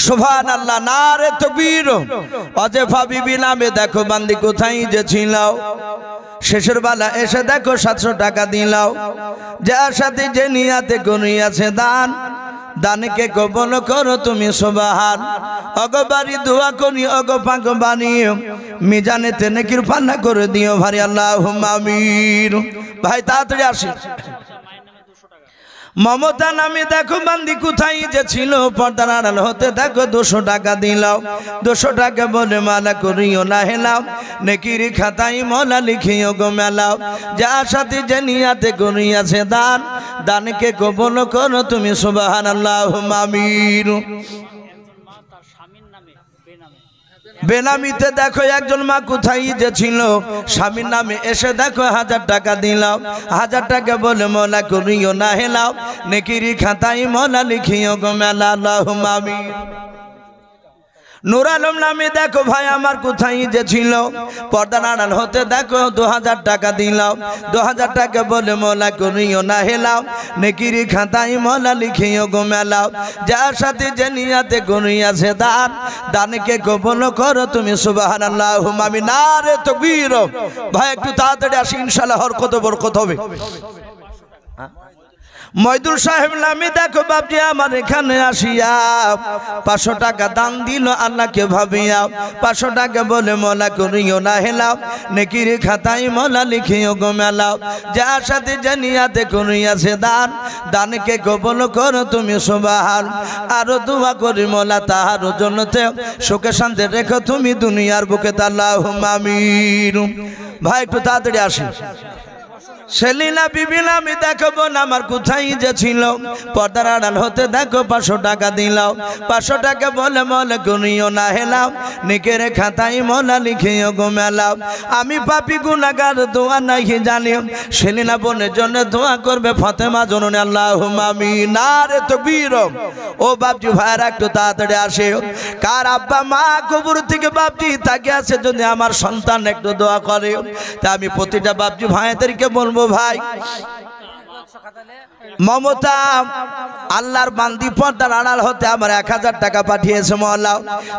সুবহানাল্লাহ, নারে তাকবীর। অজেফা বিবি নামে দেখো বান্দি কোথায় যে ছিল, শেষের বেলা এসে দেখো 700 টাকা দিলাও, যার সাথে যে নিয়াতে করিয়াছে দান, দানকে কবুল করো তুমি সুবহান। অগবারি দোয়া করি অগ পাক বানিও, মিজানেতে নেকির পান্না করে দিও ভাই, আল্লাহুম্মা আমিন। ভাই তাড়াতাড়ি আসি। মমতা নামে দেখো বান্দি কোথায় যে ছিল, পর্দার আড়াল হতে দেখো 200 টাকা দিলাও, 200 টাকা বলে মালা করিও না হেলাও, নেকির খাতায় মলা লিখিও গো মেলাও, যার সাথে যে নিয়াতে করিয়াছে দান, দানকে কবুল করো তুমি সুবহানাল্লাহ, আমিন। বেনামিতে দেখো একজন মা কোথায় যে ছিল, স্বামীর নামে এসে দেখো 1000 টাকা দিলাও, 1000 টাকা বলে মলা করিও না হেলাও, নেকির খাতায় মলা লিখিও গো মেলা, আল্লাহুম্মা আমিন। নূর আলম নামে দেখো ভাই আমার কোথায় যে ছিল, পর্দার আড়াল হতে দেখো 2000 টাকা দিলাও, 2000 টাকা বলে মলা করিও না হেলাও, নেকির খাতায় মলা লিখিও গো মেলাও, যার সাথে যে নিয়াতে করিয়াছে দান, দানকে কবুল করো তুমি সুবহানাল্লাহ, আমিন। নারে তাকবীর। ভাই একটু তাড়াতাড়ি আসি, ইনশাআল্লাহ হরকত বরকত হবে। মইদুল সাহেব নামে দেখো বাপজি আমার এখানে আসিয়া 500 টাকা দান দিল আল্লাহকে ভাবিয়া, 500 টাকা বলে মলা করিও না হেলাও, নেকির খাতায় মলা লিখিও গো মেলাও, যার সাথে জানিয়াতে করিয়াছে দান, দানকে কবুল করো তুমি সুবহান। আরো দোয়া করি মলা তাহার জন্নতে সুখে শান্তি রেখো তুমি দুনিয়ার বুকে, আল্লাহুম্মা আমিন। ভাই একটু তাড়াতাড়ি আসি। সেলিনা বিবি নামে দেখো বোন আমার কোথায় যে ছিল, পর্দার আড়াল হতে দেখো 500 টাকা দিলাও, 500 টাকা বলে মলা করিও না হেলাও, নেকের খাতায় মলা লিখিও গো মেলাও, আমি পাপী গুনাহগার দোয়া নাই জানি, সেলিনা বোনের জন্য দোয়া করবে ফাতেমা জননী, আল্লাহুম্মা আমিন। নারে তাকবীর। ও বাপজি ভাইরা একটু তাড়াতাড়ি আসে। কার আব্বা মা কবর থেকে বাপজি তাকে আছে, যদি আমার সন্তান একটু দোয়া করে, তা আমি প্রতিটা বাপজি ভাইদেরকে বলবো ভাই, মমতা আল্লাহর বান্দি পর্দার আড়াল হতে আমার 1000 টাকা পাঠিয়েছে, মওলা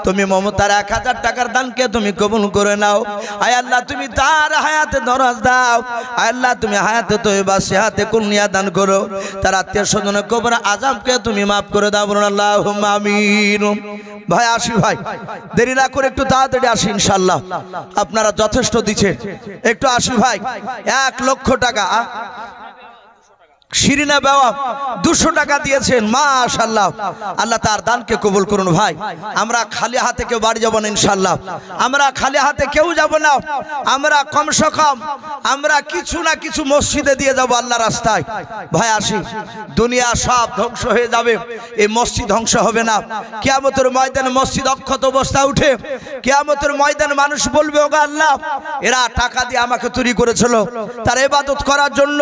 তুমি মমতার 1000 টাকার দানকে তুমি কবুল করে নাও। আয় আল্লাহ তুমি তার হায়াতে দরাজ দাও, আয় আল্লাহ তুমি হায়াতে তয়্যিবা সেহাতে কুনিয়া দান করো, তার আত্মীয় স্বজনের কবর আযাবকে তুমি maaf করে দাও, বলুন আল্লাহুম্মা আমিন। ভাই আসি ভাই, দেরি না করে একটু তাড়াতাড়ি আসি, ইনশাআল্লাহ আপনারা যথেষ্ট দিচ্ছেন, একটু আসি ভাই। 1 লক্ষ টাকা শিরিনা বাবা 200 টাকা দিয়েছেন, মাশাআল্লাহ, আল্লাহ তার দানকে কবুল করুন। ভাই আমরা খালি হাতে কেউ বাড়ি যাব না, ইনশাআল্লাহ আমরা খালি হাতে কেউ যাব না, আমরা কমসে কম আমরা কিছু না কিছু মসজিদে দিয়ে যাব আল্লাহর রাস্তায়। ভাই আসি, দুনিয়া সব ধ্বংস হয়ে যাবে, এই মসজিদ ধ্বংস হবে না। কিয়ামতের ময়দানে মসজিদ অক্ষত অবস্থা উঠে, কিয়ামতের ময়দানে মানুষ বলবে, ওগো আল্লাহ এরা টাকা দিয়ে আমাকে তৈরি করেছিল তার ইবাদত করার জন্য,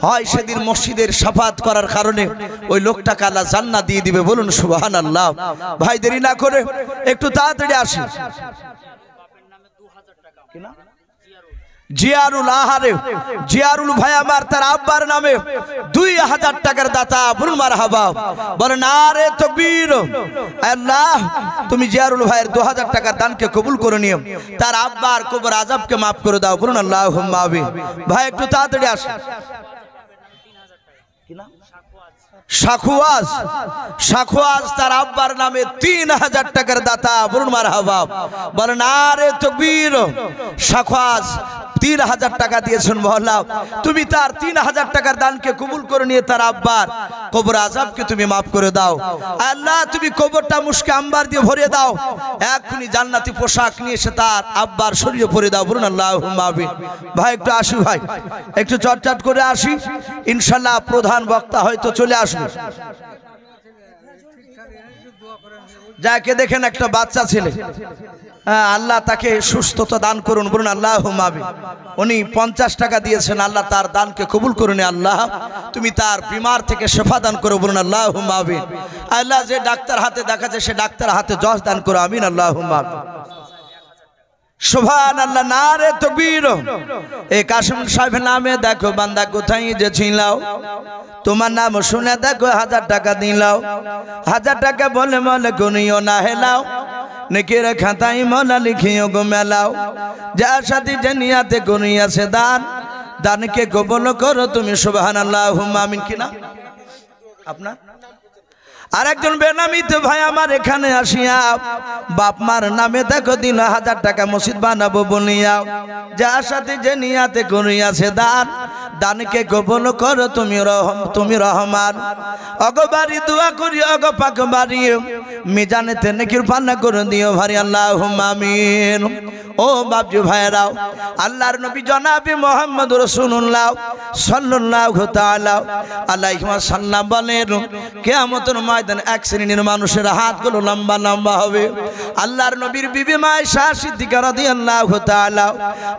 হয় সেদিন মসজিদের শাফাত করার কারণে ওই লোকটাকে আল্লাহ জান্নাত দিয়ে দিবে, বলুন সুবহানাল্লাহ। ভাই দেরি না করে একটু তাড়াতাড়ি আসি। জিয়ারুল আহারে, জিয়ারুল ভাই আমার তার আব্বার নামে 2000 টাকার দাতা, বলুন মারহাবা, বলেন নারে তাকবীর। আল্লাহ তুমি জিয়ারুল ভাইয়ের 2000 টাকার দানকে কবুল করে নিও, তার আব্বার কবর আযাবকে maaf করে দাও, বলুন আল্লাহুম্মা আমিন। ভাই একটু তাড়াতাড়ি আসি। শাখওয়াজ, শাখওয়াজ তার আব্বার নামে 3000 টাকার দাতা, বলুন মারহাবা, বলেন নারে তাকবীর। শাখওয়াজ 3000 টাকা দিয়েছেন, মহল্লা তুমি তার 3000 টাকার দানকে কবুল করে নিয়ে তার আব্বার কবর আযাবকে তুমি maaf করে দাও। আল্লাহ তুমি কবরটা মুশকে আম্বার দিয়ে ভরে দাও, এখনি জান্নাতি পোশাক নিয়ে এসে তার আব্বার শরীরে পরে দাও, বলুন আল্লাহুম্মা আমিন। ভাই একটু আসি, ভাই একটু চটচট করে আসি, ইনশাআল্লাহ প্রধান বক্তা হয়তো চলে আসবে। যাকে দেখেন একটা বাচ্চা ছেলে, আল্লাহ তাকে সুস্থতা দান করুন, বলুন আল্লাহুম্মা আমিন। উনি 50 টাকা দিয়েছেন, আল্লাহ তার দানকে কবুল করুন, আল্লাহ তুমি তার বিমার থেকে শিফা দান করো, বলুন আল্লাহুম্মা আমিন। আল্লাহ যে ডাক্তার হাতে দেখাচ্ছে সে ডাক্তার হাতে যশ দান করো, আমিন আল্লাহুম্মা আমিন। সুবহানাল্লাহ, নারে তাকবীর। এই কাসেম সাহেব নামে দেখো বান্দা কোথায় যে ছিলাও, তোমার নাম শুনে দেখো 1000 টাকা দিলাও। 1000 টাকা বলে মলে গুনিও না হেলাও, নেকির খাতায় মলা লিখিও গো মেলাও। যার সাথে যে নিয়াতে গুনিয়াছে দান, দানকে কবুল করো তুমি সুবহানাল্লাহুম্মা আমিন। কিনা আপনার আরেকজন বেনামিতে ভাই আমার এখানে আসিয়া বাপ মার নামে দেখো দিল 1000 টাকা মসজিদ বানাবো বলিয়া। যার সাথে যে নিয়াতে করিয়াছে দান, দানকে কবুল করো তুমি রহমান। অগবারি দোয়া করি অগ পাক বাড়ি, মিজানেতে নেকির পান্না করে দিও ভারি আল্লাহুম্মা আমিন। ও বাপজি ভাইরাও, আল্লাহর নবী জনাবে মুহাম্মদ রাসূলুল্লাহ সাল্লাল্লাহু তাআলা আলাইহি ওয়াসাল্লাম বলেন, কিয়ামতের ময়দানে এক শ্রেণীর মানুষের হাতগুলো লম্বা লম্বা হবে। আল্লাহর নবীর বিবি মা আয়েশা সিদ্দিকা রাদিয়াল্লাহু তাআলা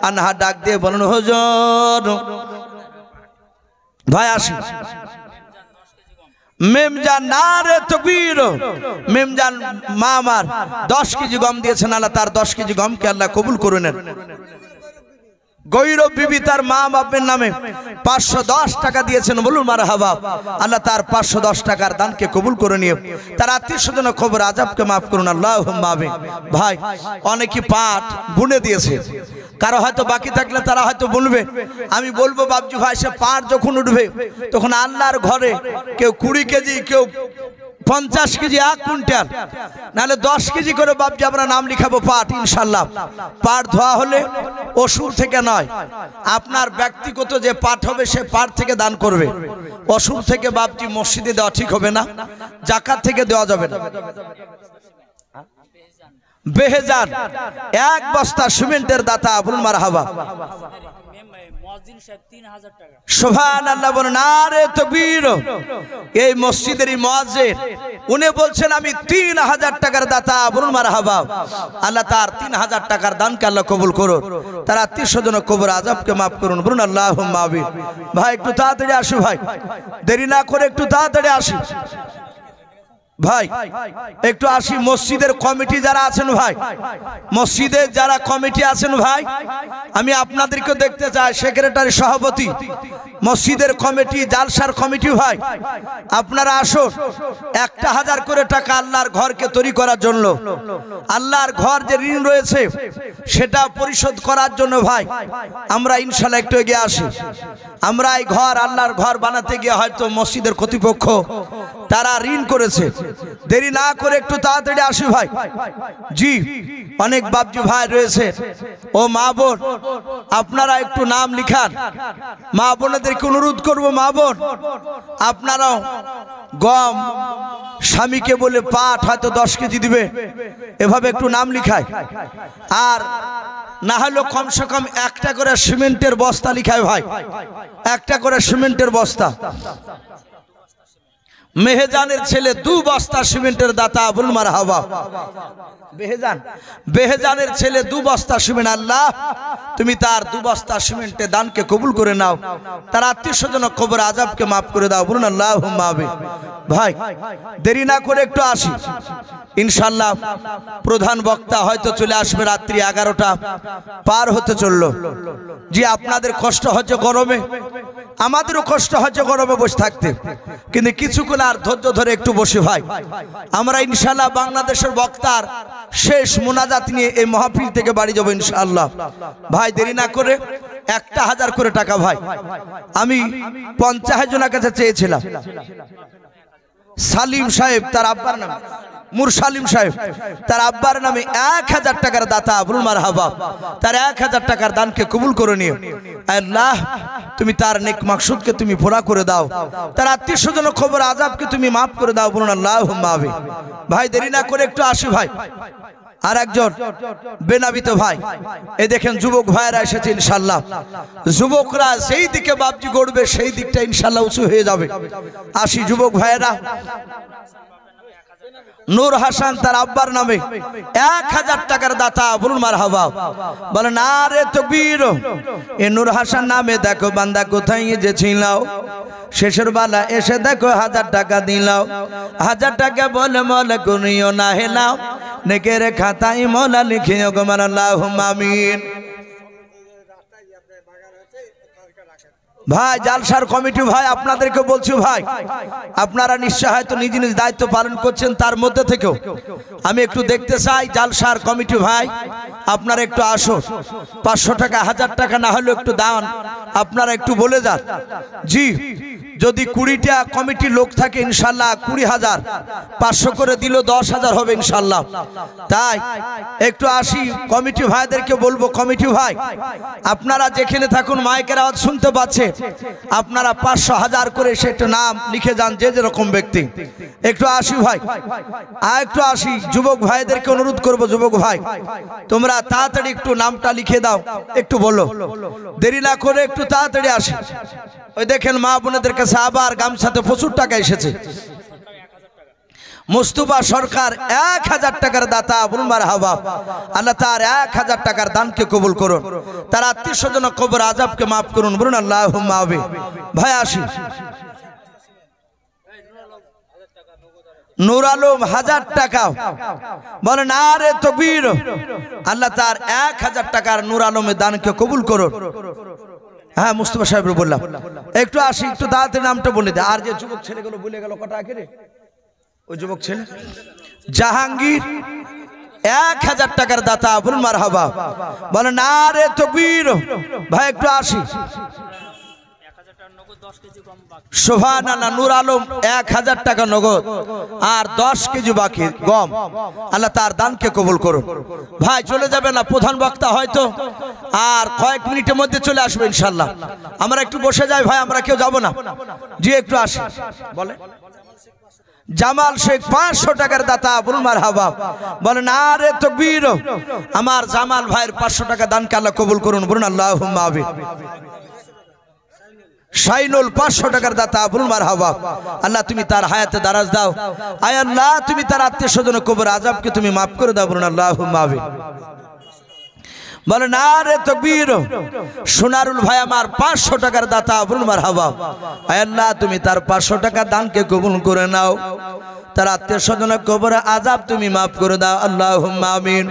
আনহা ডাক দিয়ে বলেন, হুজুর ভাই আসি। মেমজান, নারে তাকবীর। মেমজান মা আমার 10 কেজি গম দিয়েছেন, আল্লাহ তার 10 কেজি গমকে আল্লাহ কবুল করে নেন। গৈরব বিবি তার মা বাপের নামে 510 টাকা দিয়েছেন, বলুন মারহাবা। আল্লাহ তার 510 টাকার দানকে কবুল করে নিয়ে তার আত্মীয় স্বজন খবর আযাবকে মাফ করুন আল্লাহুম্মা আমিন। ভাই অনেকে পাট বুনে দিয়েছে, কারো হয়তো বাকি থাকলে তারা হয়তো বলবে, আমি বলবো বাবজি ভাই সে পাট যখন উঠবে তখন আল্লাহর ঘরে কেউ 20 কেজি, কেউ 50 কেজি, 1 কুইন্টাল, নাহলে 10 কেজি করে বাবজি আমরা নাম লিখাবো পাট ইনশাল্লাহ। পাট ধোয়া হলে অসুর থেকে নয়, আপনার ব্যক্তিগত যে পাট হবে সে পাট থেকে দান করবে। অসুর থেকে বাবজি মসজিদে দেওয়া ঠিক হবে না, জাকাত থেকে দেওয়া যাবে না। বেহেজান 1 বস্তা সিমেন্টের দাতা, বলুন মারহাবা। সুবহানাল্লাহ, বলুন নারে তাকবীর। এই মসজিদেরই মুয়াজ্জিন উনি বলছেন আমি 3000 টাকার দাতা, বলুন মারহাবা। আল্লাহ তার 3000 টাকার দানকে আল্লাহ কবুল করুন, তার আত্মীয় স্বজন কবর আযাবকে মাফ করুন, বলুন আল্লাহুম্মা আমিন। ভাই একটু তাড়াতাড়ি আসি, ভাই দেরি না করে একটু তাড়াতাড়ি আসি ভাই, একটু আসি। মসজিদের কমিটি যারা আছেন ভাই, মসজিদের যারা কমিটি আছেন ভাই, আমি আপনাদেরকে দেখতে চাই। সেক্রেটারি, সভাপতি, মসজিদের কমিটি, জালসার কমিটি ভাই, আপনারা আসুন। 1000 করে টাকা আল্লাহর ঘরকে তৈরি করার জন্য, আল্লাহর ঘর যে ঋণ রয়েছে সেটা পরিশোধ করার জন্য ভাই আমরা ইনশাআল্লাহ একটু এগিয়ে আসি। আমরা এই ঘর, আল্লাহর ঘর বানাতে গিয়ে হয়তো মসজিদের কর্তৃপক্ষ তারা ঋণ করেছে, দেরি না করে একটু তাড়াতাড়ি আসি ভাই। জি, অনেক বাপজি ভাই রয়েছে, ও মা বোন আপনারা একটু নাম লিখান। মা বোনদেরকে অনুরোধ করবো, মা বোন আপনারাও গম, স্বামীকে বলে পাট হয়তো 10 কেজি দিবে, এভাবে একটু নাম লিখায়। আর না হলেও কমসে কম 1টা করে সিমেন্টের বস্তা লিখায় ভাই, 1টা করে সিমেন্টের বস্তা। মেহেজানের ছেলে 2 বস্তা সিমেন্টের দাতা, বলুন মারহাবা। বেহেজানের ছেলে 2 বস্তা সিমেন্ট, আল্লাহ তুমি তার 2 বস্তা সিমেন্টের দানকে কবুল করে নাও, তার আত্মীয় স্বজন কবর আযাবকে মাফ করে দাও, বলুন আল্লাহুম্মা আমিন। ভাই দেরি না করে একটু আসি ইনশাআল্লাহ। প্রধান বক্তা হয়তো চলে আসবে, রাত্রি 11টা পার হতে চললো। জি, আপনাদের কষ্ট হচ্ছে গরমে, আমাদেরও কষ্ট হচ্ছে গরমে বসে থাকতে, কিন্তু কিছুক্ষণ আর ধৈর্য ধরে একটু বসে ভাই। আমরা ইনশাআল্লাহ বাংলাদেশের বক্তার শেষ মুনাজাত নিয়ে এই মাহফিল থেকে বাড়ি যাব ইনশাআল্লাহ। ভাই দেরি না করে 1000 করে টাকা ভাই আমি 50 জনের কাছে চেয়েছিলাম। সালিম সাহেব তার আব্বার নামে, মুরসালিম সাহেব তার আব্বার নামে 1000 টাকার দাতা, বলুন মারহাবা। তার 1000 টাকার দানকে কবুল করে নিও আল্লাহ, তুমি তার নেক মাকসুদকে তুমি পুরা করে দাও, তার আত্মীয় স্বজন খবর আযাবকে তুমি মাফ করে দাও, বলুন আল্লাহুম্মা আমিন। ভাই দেরি না করে একটু আসি ভাই। আর একজন বেনাবিত ভাই, এই দেখেন যুবক ভাইরা এসেছে ইনশাআল্লাহ। যুবকরা সেই দিকে বাপজি গড়বে, সেই দিকটা ইনশাআল্লাহ উঁচু হয়ে যাবে। আসি যুবক ভাইরা। নূর হাসান তার আব্বার নামে 1000 টাকার দাতা, বলুন মারহাবা। বলে নারে তাকবীর। এ নূর হাসান নামে দেখো বান্দা কোথায় যে ছিলাও, শেষের বেলা এসে দেখো 1000 টাকা দিলাও। 1000 টাকা বলে মলে গুনিও না হেলাও, নেকের খাতায় মৌলা লিখিও গো মান আল্লাহুম্মা আমিন। ভাই জালসার কমিটি ভাই আপনাদেরকে বলছি ভাই, আপনারা নিশ্চয় হয়তো নিজ নিজ দায়িত্ব পালন করছেন, তার মধ্যে থেকেও আমি একটু দেখতে চাই জালসার কমিটি ভাই আপনারা একটু আসো, 500 টাকা 1000 টাকা না হলেও একটু দান আপনারা একটু বলে যান। জি, যদি 20টা কমিটির লোক থাকে ইনশাল্লাহ 20,000, 500 করে দিল 10,000 হবে ইনশাল্লাহ। তাই একটু আসি কমিটি ভাইদেরকে বলবো, কমিটি ভাই আপনারা যেখানে থাকুন মাইকের আওয়াজ শুনতে পাচ্ছে, আপনারা 500 1000 করে এসে একটা নাম লিখে যান, যে যেরকম ব্যক্তি। একটু আসি ভাই, একটু আসি যুবক ভাইদেরকে অনুরোধ করব, যুবক ভাই তোমরা তাড়াতাড়ি একটু নামটা লিখে দাও, একটু বলো, দেরি না করে একটু তাড়াতাড়ি আসি। ওই দেখেন মা বোনেদের কাছে আবার গামছাতে প্রচুর টাকা এসেছে। মুস্তাফা সরকার 1000 টাকার দাতা, বলুন মারহাবা। আল্লাহ তার 1000 টাকার দানকে কবুল করুন, তার আত্মীয় স্বজন কবর আযাবকে মাফ করুন, বলুন আল্লাহুম্মা আমিন। ভাই আসি নূর আলম 1000 টাকা, বলেন আরে তাকবীর। আল্লাহ তার 1000 টাকার নূর আলমের দানকে কবুল করুন। হ্যাঁ মুস্তাফা সাহেব বললাম একটু আসি, একটু তাড়াতাড়ি নামটা বলে দে। আর যে যুবক ছেলেগুলো ভুলে গেল কটা আগে, ওই যুবক ছেলে জাহাঙ্গীর 1000 টাকার দাতা, বলুন মারহাবা, বলেন আরে তাকবীর। ভাই একটু আসি সুবহানাল্লাহ। নূর আলম 1000 টাকা নগদ আর 10 কেজি বাকি গম, আল্লাহ তার দানকে কবুল করুন। ভাই চলে যাবে না, প্রধান বক্তা হয়তো আর কয়েক মিনিটের মধ্যে চলে আসবে ইনশাআল্লাহ। আমরা একটু বসে যাই ভাই, আমরা কেউ যাব না। জি একটু আসি, বলে জামাল শেখ 500 টাকার দাতা, বলুন মারহাবা, বলেন আরে তাকবীর। আমার জামাল ভাইয়ের 500 টাকা দানকে আল্লাহ কবুল করুন, বলুন আল্লাহুম্মা আমিন। শাইনুল 500 টাকার দাতা, বলুন মারহাবা। আল্লাহ তুমি তার হায়াতে দারাজ দাও, আয় আল্লাহ তুমি তার আত্মীয় স্বজন কবর আযাবকে তুমি মাফ করে দাও, বলুন আল্লাহুম্মা আমিন। বলেন আরে তাকবীর। সোনারুল ভাই আমার 500 টাকার দাতা, বলুন মারহাবা। আয় আল্লাহ তুমি তার 500 টাকা দানকে কবুল করে নাও, তার আত্মীয় স্বজন কবর আযাব তুমি মাফ করে দাও, আল্লাহুম্মা আমিন।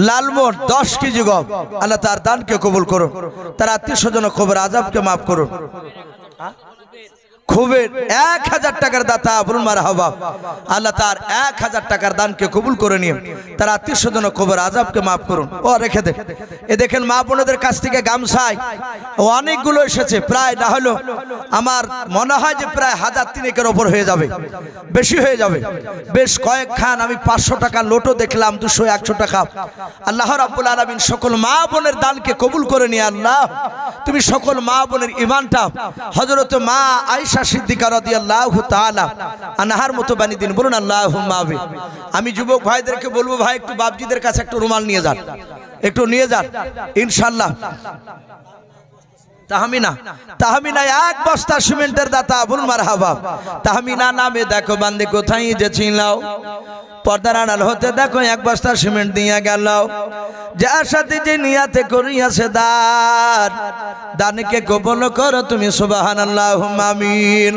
লালমোট 10 কেজি গম, আল্লাহ তার দানকে কবুল করুন, তার আত্মীয় স্বজন কবর আযাবকে মাফ করুন। খুবের 1000 টাকার দাতা, বলুন মারহাবা। আল্লাহ তার 1000 টাকার দানকে কবুল করে নিন, তার আত্মীয় স্বজন কবর আযাবকে মাফ করুন। ও রেখে দেন, এ দেখেন মা বোনদের কাছ থেকে গামছায় অনেকগুলো এসেছে, প্রায় না হলো আমার মনে হয় যে প্রায় 1003 ওপর হয়ে যাবে, বেশি হয়ে যাবে, বেশ কয়েক খান। আমি 500 টাকা লোটও দেখলাম, 200 100 টাকা। আল্লাহ রাব্বুল আলামিন সকল মা বোনের দানকে কবুল করে নিয়ে আল্লাহ তুমি সকল মা বোনের ঈমানটা হযরত মা আয়েশা সিদ্দিকা রাদিয়াল্লাহু তাআলা আনহার মতো বানিয়ে দিন, বলুন আল্লাহুম্মা আমিন। আমি যুবক ভাইদেরকে বলবো ভাই একটু বাপজিদের কাছে একটু রুমাল নিয়ে যান, একটু নিয়ে যান ইনশাআল্লাহ। তাহমিনা 1 বস্তা সিমেন্টের দাতা, বলুন মারহাবা। তাহমিনা নামে দেখো বান্দে কোথায় যে ছিল, পর্দার আড়াল হতে দেখো 1 বস্তা সিমেন্ট দিয়ে গেল, যার সাথে যে নিয়াতে করিয়াছে দান, দানকে কবুল করো তুমি, সুবহানাল্লাহুম্মা আমিন।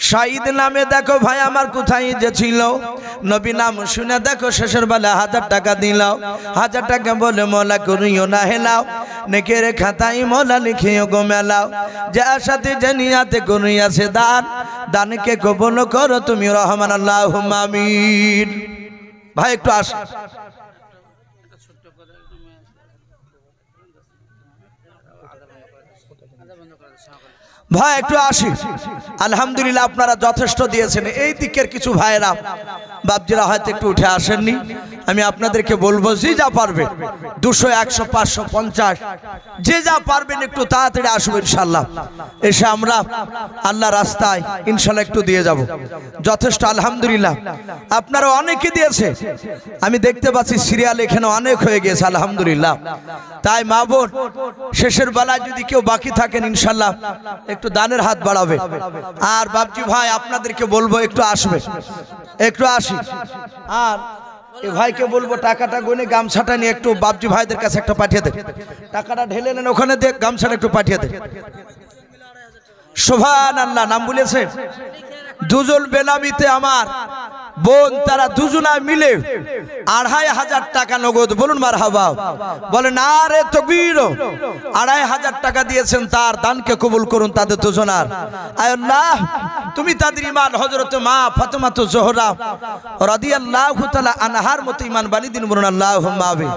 শাহিদ নামে দেখো ভাই আমার কোথায় যে ছিল, নবী নাম শুনে দেখো শেষের বেলা 1000 টাকা দিল, 1000 টাকা বলে মওলা করিও না হেলাও, নেকের খাতায় মওলা লিখিও গো মেলাও, যার সাথে যে নিয়াতে করিয়াছে দান, দানকে কবুল করো তুমি, রহমান আল্লাহুম্মা আমিন। ভাই একটু আস, ভাই একটু আসি। আলহামদুলিল্লাহ আপনারা যথেষ্ট দিয়েছেন। এই দিকের কিছু ভাইরা বাপজিরা হয়তো একটু উঠে আসেননি, আমি আপনাদেরকে বলবো যে যা পারবেন 200 100 500 50 যে যা পারবেন একটু তাড়াতাড়ি আসবেন ইনশাআল্লাহ। এসে আমরা আল্লাহ রাস্তায় ইনশাআল্লাহ একটু দিয়ে যাব, যথেষ্ট। আলহামদুলিল্লাহ আপনারা অনেকে দিয়েছে, আমি দেখতে পাচ্ছি সিরিয়াল এখানে অনেক হয়ে গেছে আলহামদুলিল্লাহ। তাই মা বোন শেষের বেলায় যদি কেউ বাকি থাকেন ইনশাআল্লাহ একটু দানের হাত বাড়াবে। আর বাপজি ভাই আপনাদেরকে বলবো একটু আসবে, একটু আসি। আর এই ভাইকে বলবো টাকাটা গুনে গামছাটা নিয়ে একটু বাপজি ভাইদের কাছে একটা পাঠিয়ে দেন, টাকাটা ঢেলে নেন ওখানে, দেখ গামছাটা একটু পাঠিয়ে দেন। সুবহানাল্লাহ নাম বলেছে দুজন বেনামিতে আমার বোন, তারা দুজনা মিলে 2500 টাকা নগদ, বলুন মারহাবা, বলেন আরে তাকবীর, 2500 টাকা দিয়েছেন, তার দানকে কবুল করুন তাদের দুজনার। আয় আল্লাহ, তুমি তাদের ইমান হযরত মা ফাতেমা জোহরা রাদিয়াল্লাহু তাআলা আনহার মতো ইমান বানিয়ে দিন, বলুন আল্লাহুম্মা আমিন।